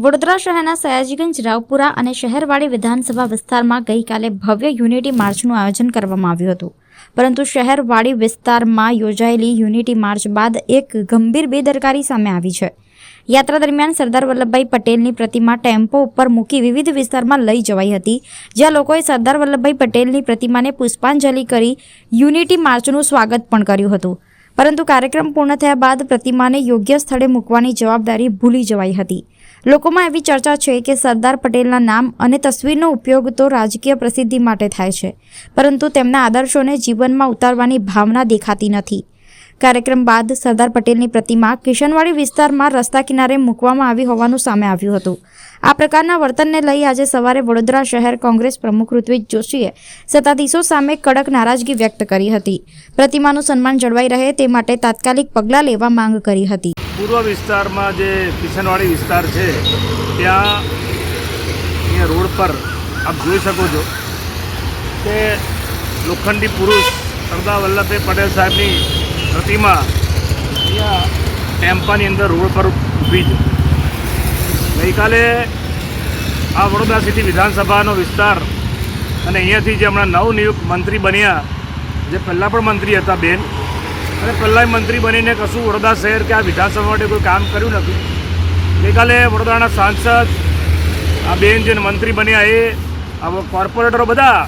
વડોદરા શહેરના સયાજીગંજ, રાવપુરા અને શહેરવાડી વિધાનસભા વિસ્તારમાં ગઈકાલે ભવ્ય યુનિટી માર્ચનું આયોજન કરવામાં આવ્યું હતું. પરંતુ શહેરવાડી વિસ્તારમાં યોજાયેલી યુનિટી માર્ચ બાદ એક ગંભીર બેદરકારી સામે આવી છે. યાત્રા દરમિયાન સરદાર વલ્લભભાઈ પટેલની પ્રતિમા ટેમ્પો ઉપર મૂકી વિવિધ વિસ્તારમાં લઈ જવાઈ હતી, જ્યાં લોકોએ સરદાર વલ્લભભાઈ પટેલની પ્રતિમાને પુષ્પાંજલિ કરી યુનિટી માર્ચનું સ્વાગત પણ કર્યું હતું. પરંતુ કાર્યક્રમ પૂર્ણ થયા બાદ પ્રતિમાને યોગ્ય સ્થળે મૂકવાની જવાબદારી ભૂલી જવાઈ હતી. લોકોમાં એવી ચર્ચા છે કે સરદાર પટેલના નામ અને તસવીરનો ઉપયોગ તો રાજકીય પ્રસિદ્ધિ માટે થાય છે, પરંતુ તેમના આદર્શોને જીવનમાં ઉતારવાની ભાવના દેખાતી નથી. કાર્યક્રમ બાદ સરદાર પટેલની પ્રતિમા કિશનવાડી વિસ્તારમાં રસ્તા કિનારે મૂકવામાં આવી હોવાનું સામે આવ્યું હતું. આ પ્રકારના વર્તનને લઈ આજે સવારે વડોદરા શહેર કોંગ્રેસ પ્રમુખ ઋત્વિજ જોશીએ સત્તાધીશો સામે કડક નારાજગી વ્યક્ત કરી હતી. પ્રતિમાનું સન્માન જળવાઈ રહે તે માટે તાત્કાલિક પગલાં લેવા માંગ કરી હતી. પૂર્વ વિસ્તારમાં જે કિશનવાડી વિસ્તાર છે ત્યાં અહીંયા રોડ પર આપ જોઈ શકો છો કે લોખંડી પુરુષ સરદાર વલ્લભભાઈ પટેલ સાહેબની પ્રતિમા અહીંયા ટેમ્પાની અંદર રોડ પર ઊભી છે. ગઈકાલે આ વડોદરા સિટી વિધાનસભાનો વિસ્તાર અને અહીંયાથી જે હમણાં નવનિયુક્ત મંત્રી બન્યા, જે પહેલાં પણ મંત્રી હતા બેન, અને પહેલાં મંત્રી બનીને કશું વડોદરા શહેર કે આ વિધાનસભા માટે કોઈ કામ કર્યું નથી. ગઈકાલે વડોદરાના સાંસદ આ બેન જે મંત્રી બન્યા એ આ કોર્પોરેટરો બધા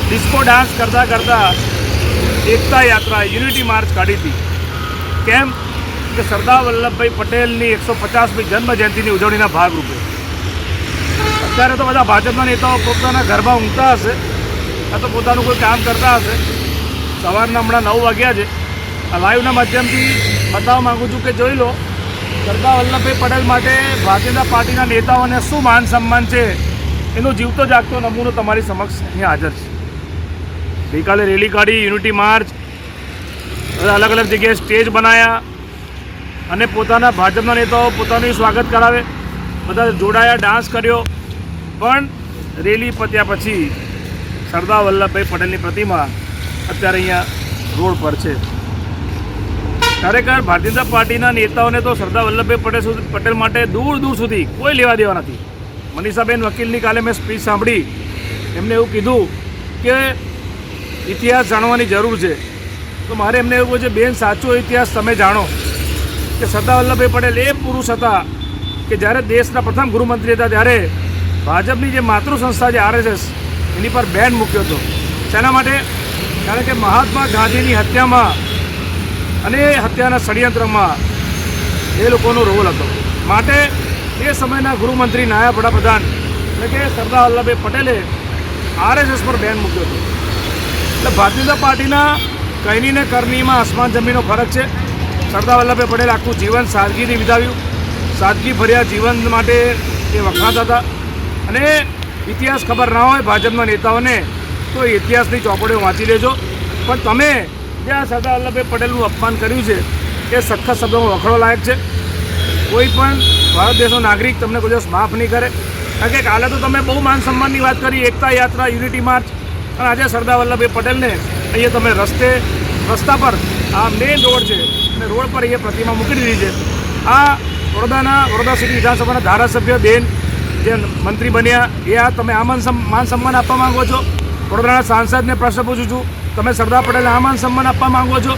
ડિસ્કો ડાન્સ કરતાં કરતાં એકતા યાત્રા યુનિટી માર્ચ કાઢી હતી. કેમ કે સરદાર વલ્લભભાઈ પટેલની 150મી જન્મજયંતિની ઉજવણીના ભાગરૂપે. અત્યારે તો બધા ભાજપના નેતાઓ પોતાના ઘરમાં ઊંઘતા હશે, આ તો પોતાનું કોઈ કામ કરતા હશે. સવારના હમણાં 9 વાગ્યા છે. આ લાઈવના માધ્યમથી બતાવવા માગું છું કે જોઈ લો સરદાર વલ્લભભાઈ પટેલ માટે ભારતીય જનતા પાર્ટીના નેતાઓને શું માન સન્માન છે એનો જીવતો જાગતો નમૂનો તમારી સમક્ષ અહીંયા હાજર છે. ગઈકાલે રેલી કાઢી, યુનિટી માર્ચ, અલગ અલગ જગ્યાએ સ્ટેજ બનાવ્યા અને પોતાના ભાજપના નેતાઓ પોતાનું સ્વાગત કરાવે, બધા જોડાયા, ડાન્સ કર્યો. પણ રેલી પત્યા પછી સરદાર વલ્લભભાઈ પટેલની પ્રતિમા અત્યારે અહીંયા રોડ પર છે. ખરેખર ભારતીય જનતા પાર્ટીના નેતાઓને તો સરદાર વલ્લભભાઈ પટેલ માટે દૂર દૂર સુધી કોઈ લેવા દેવા નથી. મનીષાબેન વકીલની કાલે મેં સ્પીચ સાંભળી, એમને એવું કીધું કે ઇતિહાસ જાણવાની જરૂર છે. તો મારે એમને એવું કહ્યું છે, બેન સાચો ઇતિહાસ તમે જાણો કે સરદાર વલ્લભભાઈ પટેલ એ પુરુષ હતા કે જ્યારે દેશના પ્રથમ ગૃહમંત્રી હતા ત્યારે ભાજપની જે માતૃ સંસ્થા છે RSS એની પર બેન મૂક્યો હતો. શેના માટે? કારણ કે મહાત્મા ગાંધીની હત્યામાં અને હત્યાના ષડયંત્રમાં એ લોકોનો રોલ હતો. માટે એ સમયના ગૃહમંત્રી, નાયબ વડાપ્રધાન એટલે કે સરદાર વલ્લભભાઈ પટેલે RSS પર બેન મૂક્યો હતો. એટલે ભારતીય જનતા પાર્ટીના કહીની ને કરણીમાં આસમાન જમીનનો ફરક છે. સરદાર વલ્લભભાઈ પટેલ આખું જીવન સાદગીથી વિતાવ્યું. સાદગી ભર્યા જીવન માટે એ વખણાતા હતા. અને ઇતિહાસ ખબર ના હોય ભાજપના નેતાઓને તો ઇતિહાસની ચોપડીઓ વાંચી લેજો. પણ તમે જે આ સરદાર વલ્લભભાઈ પટેલનું અપમાન કર્યું છે એ સખત શબ્દોમાં વખોડવા લાયક છે. કોઈ પણ ભારત દેશનો નાગરિક તમને કોઈ દિવસ માફ નહીં કરે. કારણ કે કાલે તો તમે બહુ માન સન્માનની વાત કરી, એકતા યાત્રા, યુનિટી માર્ચ, અને આજે સરદાર વલ્લભભાઈ પટેલને અહીંયા તમે રસ્તા પર આ મેઇન રોડ છે અને રોડ પર અહીંયા પ્રતિમા મૂકી દીધી છે. આ વડોદરા સિટી વિધાનસભાના ધારાસભ્ય બેન જે મંત્રી બન્યા એ આ તમે આ માન સન્માન આપવા માંગો છો? વડોદરાના સાંસદને પ્રશ્ન પૂછું છું, તમે સરદાર પટેલને આ માન સન્માન આપવા માંગો છો?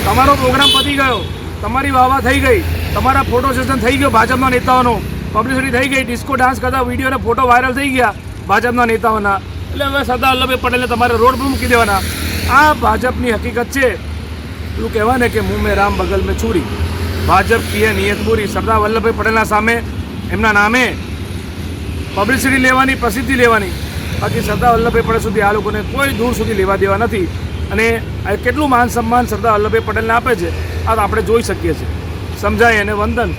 તમારો પ્રોગ્રામ પતી ગયો, તમારી વાહવા થઈ ગઈ, તમારા ફોટો સેશન થઈ ગયો, ભાજપના નેતાઓનો પબ્લિસિટી થઈ ગઈ, ડિસ્કો ડાન્સ કરતા વિડીયો અને ફોટો વાયરલ થઈ ગયા ભાજપના નેતાઓના. એટલે હવે સરદાર વલ્લભભાઈ પટેલને તમારે રોડ પર મૂકી દેવાના. આ ભાજપની હકીકત છે. એવું કહેવાય ને કે મુંહ મેં રામ બગલ મેં છુરી, ભાજપ કી નિયત બુરી. સરદાર વલ્લભભાઈ પટેલના સામે એમના નામે પબ્લિસિટી લેવાની, પ્રસિદ્ધિ લેવાની, બાકી સરદાર વલ્લભભાઈ પટેલ સુધી આ લોકોને કોઈ દૂર સુધી લેવા દેવા નથી. અને કેટલું માન સન્માન સરદાર વલ્લભભાઈ પટેલને આપે છે આ આપણે જોઈ શકીએ છીએ. સમજાય અને વંદન.